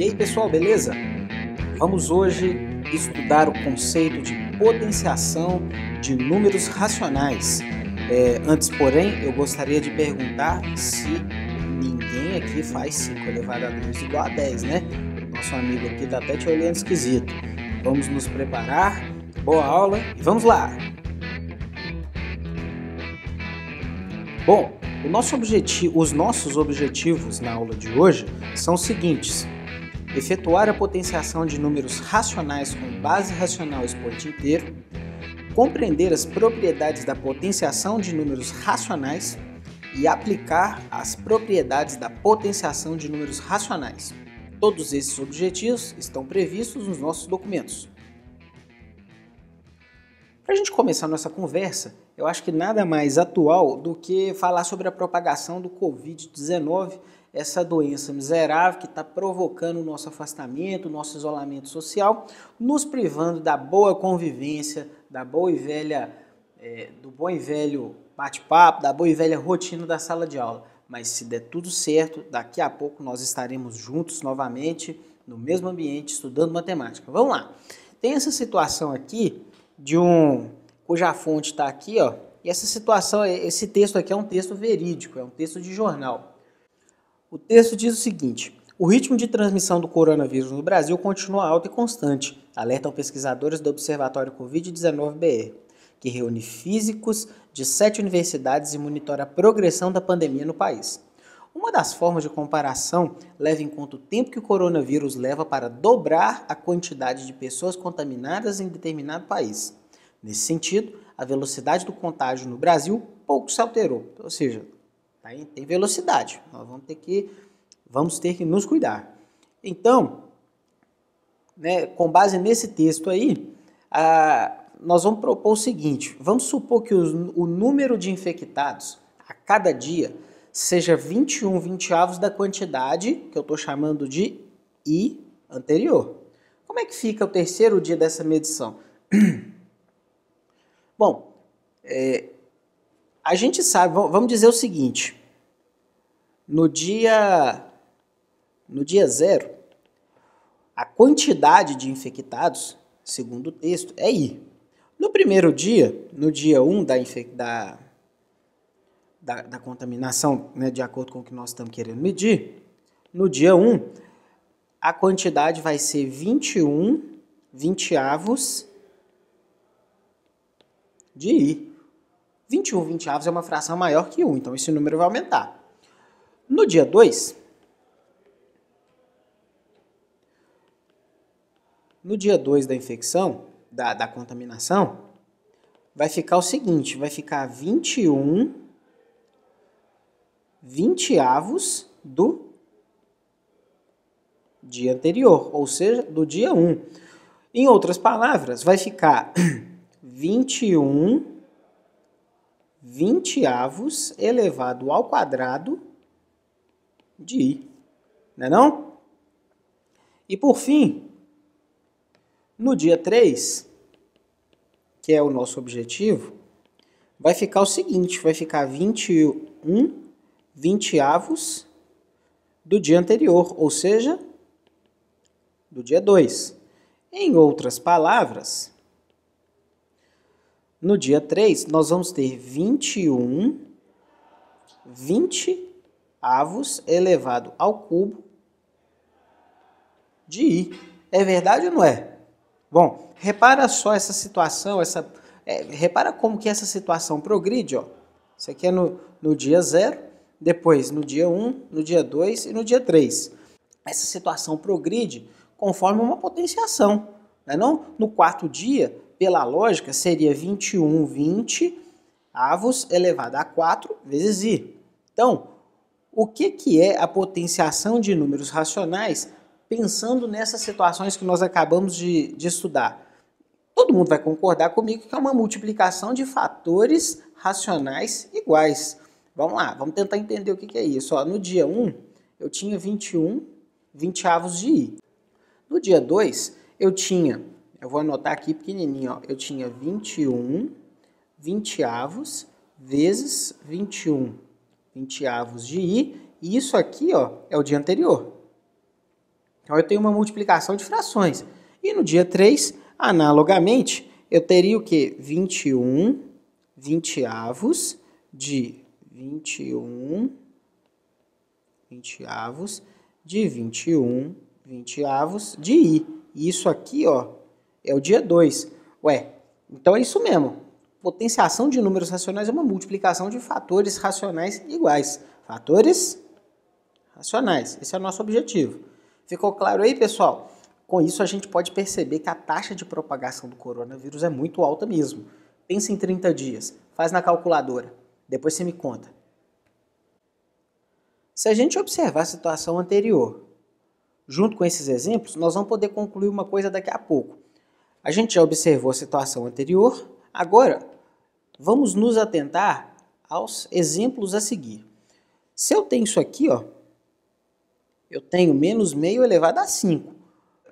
E aí pessoal, beleza? Vamos hoje estudar o conceito de potenciação de números racionais. Antes, porém, eu gostaria de perguntar se ninguém aqui faz 5 elevado a 2 igual a 10, né? O nosso amigo aqui tá até te olhando esquisito. Vamos nos preparar, boa aula e vamos lá! Bom, os nossos objetivos na aula de hoje são os seguintes: efetuar a potenciação de números racionais com base racional expoente inteiro, compreender as propriedades da potenciação de números racionais e aplicar as propriedades da potenciação de números racionais. Todos esses objetivos estão previstos nos nossos documentos. Para a gente começar nossa conversa, eu acho que nada mais atual do que falar sobre a propagação do Covid-19, essa doença miserável que está provocando o nosso afastamento, o nosso isolamento social, nos privando da boa convivência, da boa e velha, do bom e velho bate-papo, da boa e velha rotina da sala de aula. Mas se der tudo certo, daqui a pouco nós estaremos juntos novamente, no mesmo ambiente, estudando matemática. Vamos lá! Tem essa situação aqui cuja fonte está aqui, ó, e essa situação, esse texto aqui é um texto verídico, é um texto de jornal. O texto diz o seguinte: o ritmo de transmissão do coronavírus no Brasil continua alto e constante, alertam pesquisadores do Observatório Covid-19-BR, que reúne físicos de 7 universidades e monitora a progressão da pandemia no país. Uma das formas de comparação leva em conta o tempo que o coronavírus leva para dobrar a quantidade de pessoas contaminadas em determinado país. Nesse sentido, a velocidade do contágio no Brasil pouco se alterou, ou seja, tem velocidade, nós vamos ter que nos cuidar. Então, com base nesse texto aí, nós vamos propor o seguinte: vamos supor que o número de infectados a cada dia seja 21 vinteavos da quantidade que eu estou chamando de I anterior. Como é que fica o terceiro dia dessa medição? Bom, a gente sabe, vamos dizer o seguinte: no dia 0, a quantidade de infectados, segundo o texto, é I. No primeiro dia, no dia 1 da contaminação, de acordo com o que nós estamos querendo medir, no dia 1, a quantidade vai ser 21 vinteavos de I. 21 vinteavos é uma fração maior que 1, então esse número vai aumentar. No dia 2, da infecção, da contaminação, vai ficar o seguinte: vai ficar 21 vinteavos do dia anterior, ou seja, do dia 1. Em outras palavras, vai ficar 21 vinteavos elevado ao quadrado de I. Não é não? E por fim, no dia 3, que é o nosso objetivo, vai ficar o seguinte: vai ficar 21 vinteavos do dia anterior, ou seja, do dia 2. Em outras palavras, no dia 3, nós vamos ter 21 vinteavos elevado ao cubo de I. É verdade ou não é? Bom, repara só essa situação, repara como que essa situação progride, ó. Isso aqui é no dia 0, depois no dia 1, no dia 2 e no dia 3. Essa situação progride conforme uma potenciação, não é não? No quarto dia, pela lógica, seria 21 vinteavos elevado a 4 vezes I. Então, o que é a potenciação de números racionais pensando nessas situações que nós acabamos de estudar? Todo mundo vai concordar comigo que é uma multiplicação de fatores racionais iguais. Vamos lá, vamos tentar entender o que é isso. Ó, no dia 1, eu tinha 21 vinteavos de I. No dia 2, eu vou anotar aqui pequenininho, ó, eu tinha 21 vinteavos vezes 21 vinteavos de I, e isso aqui, ó, é o dia anterior. Então eu tenho uma multiplicação de frações. E no dia 3, analogamente, eu teria o quê? 21 vinteavos de 21 vinteavos de 21 vinteavos de I. E isso aqui, ó, é o dia 2. Ué, então é isso mesmo. Potenciação de números racionais é uma multiplicação de fatores racionais iguais. Fatores racionais. Esse é o nosso objetivo. Ficou claro aí, pessoal? Com isso, a gente pode perceber que a taxa de propagação do coronavírus é muito alta mesmo. Pensa em 30 dias. Faz na calculadora. Depois você me conta. Se a gente observar a situação anterior, junto com esses exemplos, nós vamos poder concluir uma coisa daqui a pouco. A gente já observou a situação anterior, agora vamos nos atentar aos exemplos a seguir. Se eu tenho isso aqui, ó, eu tenho menos meio elevado a 5.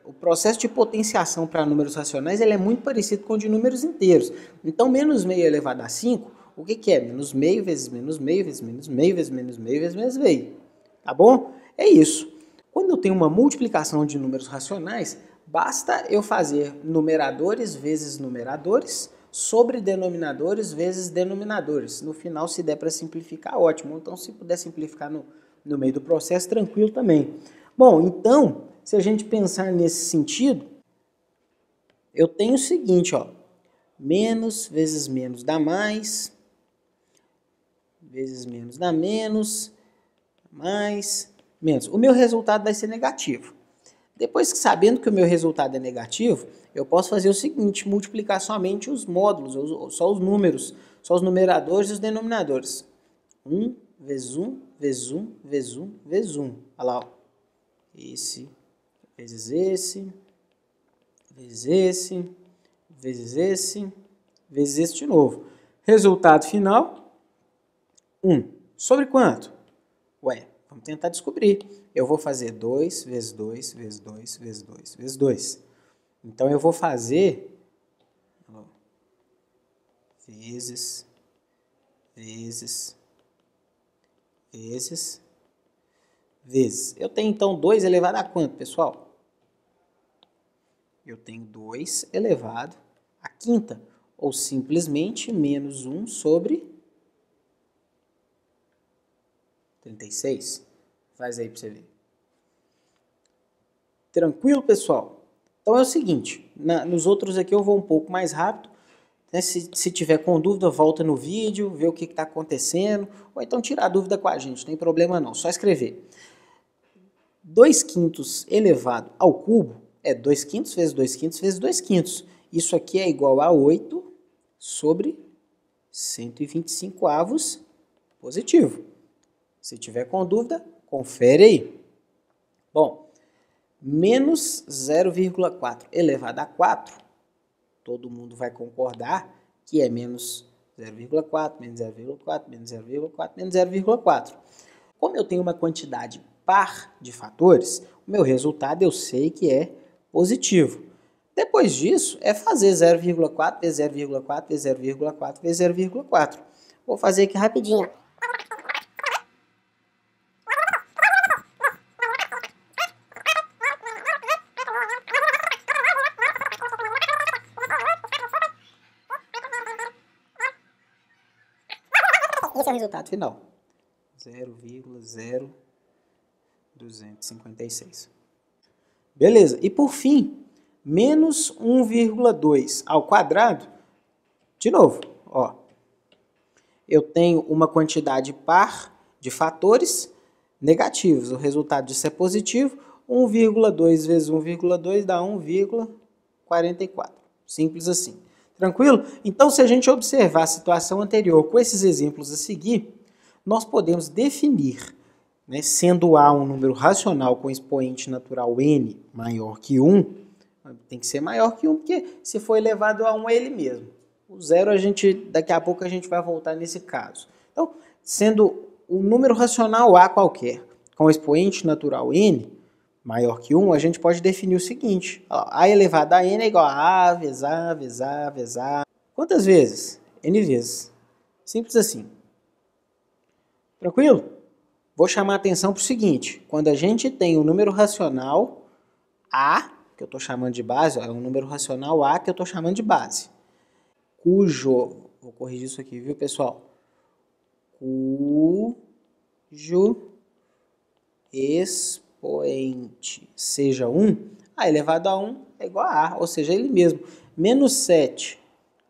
O processo de potenciação para números racionais ele é muito parecido com o de números inteiros. Então, menos meio elevado a 5, o que é? Menos meio vezes menos meio vezes menos meio vezes menos meio vezes menos meio. Tá bom? É isso. Quando eu tenho uma multiplicação de números racionais, basta eu fazer numeradores vezes numeradores sobre denominadores vezes denominadores. No final, se der para simplificar, ótimo. Então, se puder simplificar no meio do processo, tranquilo também. Bom, então, se a gente pensar nesse sentido, eu tenho o seguinte, ó. Menos vezes menos dá mais, vezes menos dá menos, mais, menos. O meu resultado vai ser negativo. Depois que sabendo que o meu resultado é negativo, eu posso fazer o seguinte, multiplicar somente os módulos, só os números, só os numeradores e os denominadores. 1 vezes 1, vezes 1, vezes 1, vezes 1. Olha lá, ó. Esse, vezes esse, vezes esse, vezes esse, vezes esse de novo. Resultado final, 1. Sobre quanto? Ué, vamos tentar descobrir. Eu vou fazer 2 vezes 2 vezes 2 vezes 2 vezes 2. Então, eu vou fazer vezes, vezes, vezes, vezes. Eu tenho, então, 2 elevado a quanto, pessoal? Eu tenho 2 elevado a quinta, ou simplesmente menos 1 sobre 36. Faz aí para você ver. Tranquilo, pessoal? Então é o seguinte, nos outros aqui eu vou um pouco mais rápido. Né? Se tiver com dúvida, volta no vídeo, vê o que está acontecendo, ou então tira a dúvida com a gente, não tem problema não, só escrever. 2 quintos elevado ao cubo é 2 quintos vezes 2 quintos vezes 2 quintos. Isso aqui é igual a 8 sobre 125 avos positivo. Se tiver com dúvida, confere aí. Bom, menos 0,4 elevado a 4, todo mundo vai concordar que é menos 0,4, menos 0,4, menos 0,4, menos 0,4. Como eu tenho uma quantidade par de fatores, o meu resultado eu sei que é positivo. Depois disso, é fazer 0,4 vezes 0,4 vezes 0,4 vezes 0,4. Vou fazer aqui rapidinho. Esse é o resultado final. 0,0256. Beleza. E por fim, menos 1,2 ao quadrado. De novo, ó. Eu tenho uma quantidade par de fatores negativos. O resultado disso é positivo. 1,2 vezes 1,2 dá 1,44. Simples assim. Tranquilo? Então, se a gente observar a situação anterior com esses exemplos a seguir, nós podemos definir, né, sendo A um número racional com expoente natural n maior que 1, tem que ser maior que 1, porque se for elevado a 1 é ele mesmo. O zero, daqui a pouco a gente vai voltar nesse caso. Então, sendo um número racional A qualquer, com expoente natural n maior que 1, a gente pode definir o seguinte. A elevado a n é igual a A vezes A vezes A vezes A. Quantas vezes? N vezes. Simples assim. Tranquilo? Vou chamar a atenção para o seguinte. Quando a gente tem um número racional A, que eu estou chamando de base, ó, é um número racional A que eu estou chamando de base, cujo, vou corrigir isso aqui, viu, pessoal? Cujo expoente seja 1, A elevado a 1 é igual a A, ou seja, ele mesmo. Menos 7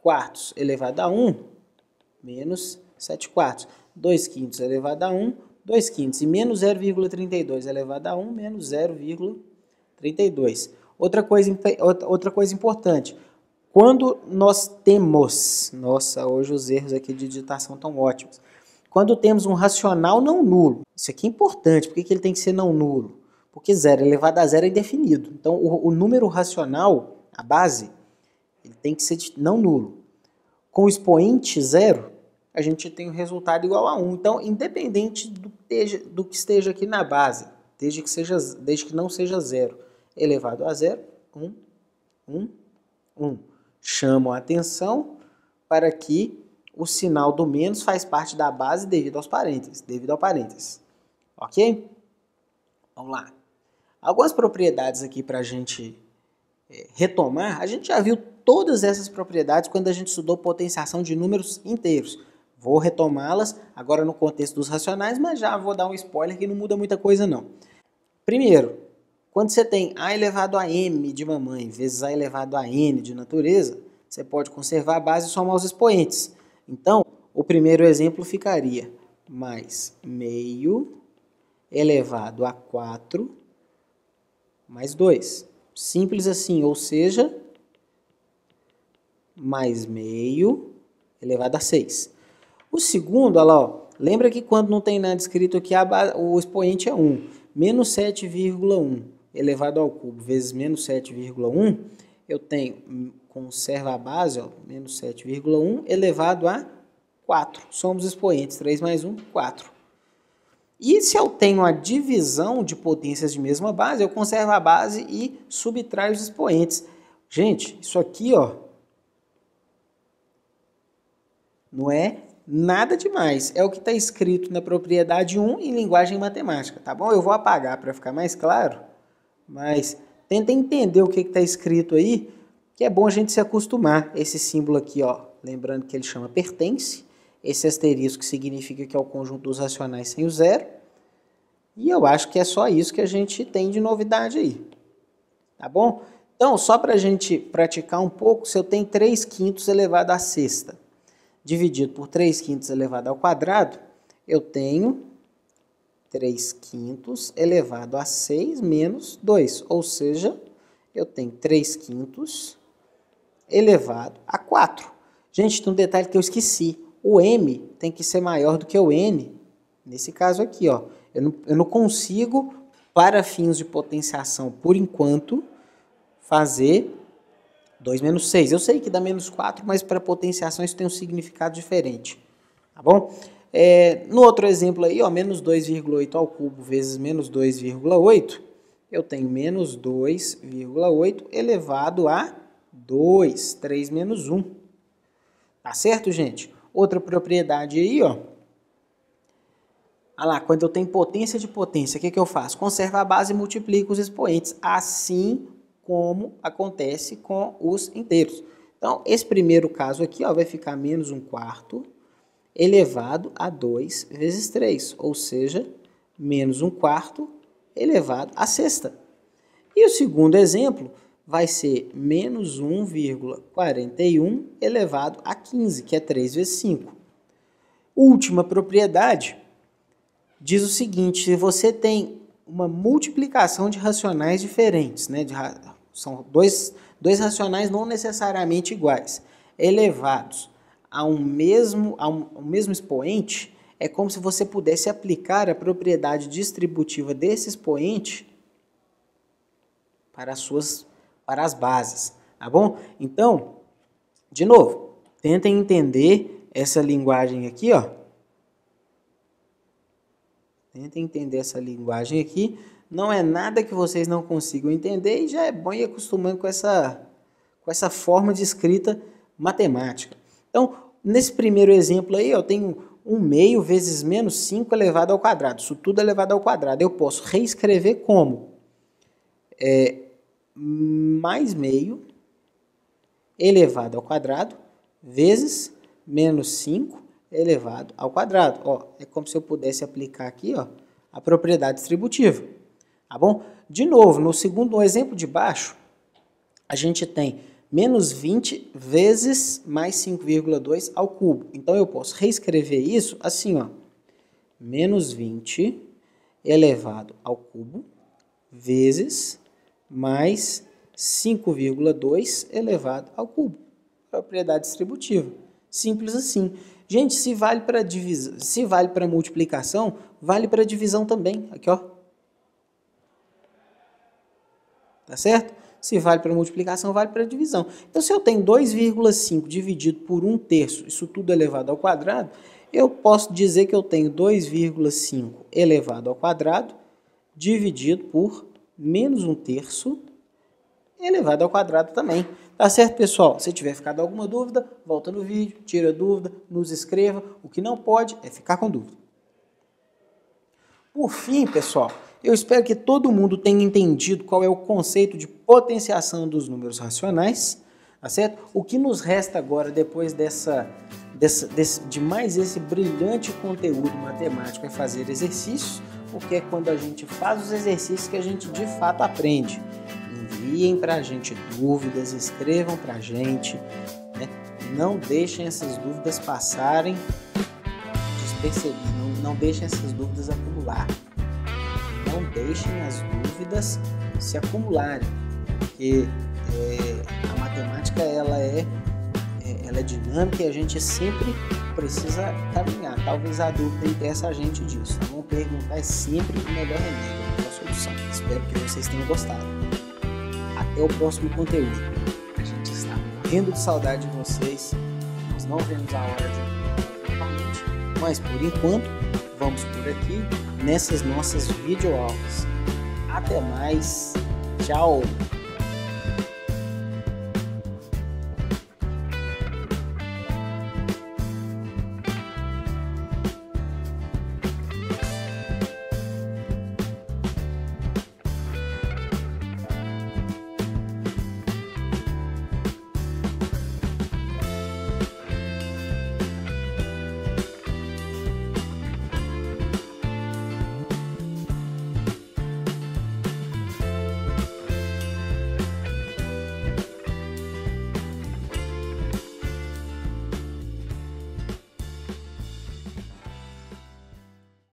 quartos elevado a 1, menos 7 quartos. 2 quintos elevado a 1, 2 quintos. E menos 0,32 elevado a 1, menos 0,32. Outra coisa importante. Quando nós temos... Nossa, hoje os erros aqui de digitação estão ótimos. Quando temos um racional não nulo. Isso aqui é importante. Por que ele tem que ser não nulo? Porque 0 elevado a 0 é indefinido. Então, o número racional, a base, ele tem que ser não nulo. Com o expoente 0, a gente tem um resultado igual a 1. Então, independente do que esteja aqui na base, desde que não seja 0, elevado a 0, 1. Chamo a atenção para que o sinal do menos faz parte da base devido ao parênteses. Ok? Vamos lá. Algumas propriedades aqui para a gente retomar. A gente já viu todas essas propriedades quando a gente estudou potenciação de números inteiros. Vou retomá-las agora no contexto dos racionais, mas já vou dar um spoiler que não muda muita coisa não. Primeiro, quando você tem A elevado a M de mamãe vezes A elevado a N de natureza, você pode conservar a base e somar os expoentes. Então, o primeiro exemplo ficaria mais meio elevado a 4 mais 2. Simples assim, ou seja, mais meio elevado a 6. O segundo, olha lá, ó, lembra que quando não tem nada escrito aqui, o expoente é 1. Menos 7,1 elevado ao cubo vezes menos 7,1, eu tenho, conserva a base, ó, menos 7,1 elevado a 4. Somos expoentes, 3 mais 1, 4. E se eu tenho a divisão de potências de mesma base, eu conservo a base e subtraio os expoentes. Gente, isso aqui, ó, não é nada demais. É o que está escrito na propriedade 1 em linguagem matemática, tá bom? Eu vou apagar para ficar mais claro, mas tenta entender o que está escrito aí, que é bom a gente se acostumar. Esse símbolo aqui, ó, lembrando que ele chama pertence. Esse asterisco significa que é o conjunto dos racionais sem o zero. E eu acho que é só isso que a gente tem de novidade aí. Tá bom? Então, só para a gente praticar um pouco, se eu tenho 3 quintos elevado à sexta, dividido por 3 quintos elevado ao quadrado, eu tenho 3 quintos elevado a 6 menos 2. Ou seja, eu tenho 3 quintos elevado a 4. Gente, tem um detalhe que eu esqueci. O m tem que ser maior do que o n, nesse caso aqui, ó. Eu não consigo, para fins de potenciação, por enquanto, fazer 2 menos 6. Eu sei que dá menos 4, mas para potenciação isso tem um significado diferente. Tá bom? No outro exemplo aí, ó, menos 2,8 ao cubo vezes menos 2,8, eu tenho menos 2,8 elevado a 2, 3 menos 1. Tá certo, gente? Outra propriedade aí, ó. Olha lá, quando eu tenho potência de potência, o que eu faço? Conservo a base e multiplico os expoentes, assim como acontece com os inteiros. Então, esse primeiro caso aqui, ó, vai ficar menos 1/4 elevado a 2 vezes 3, ou seja, menos 1/4 elevado a sexta. E o segundo exemplo vai ser menos 1,41 elevado a 15, que é 3 vezes 5. Última propriedade diz o seguinte: se você tem uma multiplicação de racionais diferentes, né, são dois racionais não necessariamente iguais, elevados a um mesmo expoente, é como se você pudesse aplicar a propriedade distributiva desse expoente para as bases, tá bom? Então, de novo, tentem entender essa linguagem aqui, ó. Tentem entender essa linguagem aqui. Não é nada que vocês não consigam entender e já é bom ir acostumando com essa forma de escrita matemática. Então, nesse primeiro exemplo aí, eu tenho 1/2 vezes menos 5 elevado ao quadrado. Isso tudo elevado ao quadrado. Eu posso reescrever como? mais meio elevado ao quadrado vezes menos 5 elevado ao quadrado. Ó, é como se eu pudesse aplicar aqui, ó, a propriedade distributiva. Tá bom? De novo, no exemplo de baixo, a gente tem menos 20 vezes mais 5,2 ao cubo. Então, eu posso reescrever isso assim, ó. Menos 20 elevado ao cubo vezes mais 5,2 elevado ao cubo. Propriedade distributiva. Simples assim. Gente, se vale para divisão, se vale para multiplicação, vale para divisão também. Aqui, ó. Tá certo? Se vale para multiplicação, vale para divisão. Então, se eu tenho 2,5 dividido por 1/3, isso tudo elevado ao quadrado, eu posso dizer que eu tenho 2,5 elevado ao quadrado dividido por menos 1/3 elevado ao quadrado também. Tá certo, pessoal? Se tiver ficado alguma dúvida, volta no vídeo, tira a dúvida, nos escreva. O que não pode é ficar com dúvida. Por fim, pessoal, eu espero que todo mundo tenha entendido qual é o conceito de potenciação dos números racionais, tá certo? O que nos resta agora, depois de mais esse brilhante conteúdo matemático, é fazer exercícios, porque é quando a gente faz os exercícios que a gente de fato aprende. Enviem para a gente dúvidas, escrevam para a gente, né? Não deixem essas dúvidas passarem despercebidas, não deixem essas dúvidas acumular. Não deixem as dúvidas se acumularem, porque a matemática ela é dinâmica e a gente sempre precisa caminhar. Talvez a dúvida impeça a gente disso. Então, perguntar é sempre o melhor remédio, a melhor solução. Espero que vocês tenham gostado. Até o próximo conteúdo. A gente está morrendo de saudade de vocês. Nós não vemos a hora de novamente. Mas por enquanto, vamos por aqui nessas nossas videoaulas. Até mais. Tchau.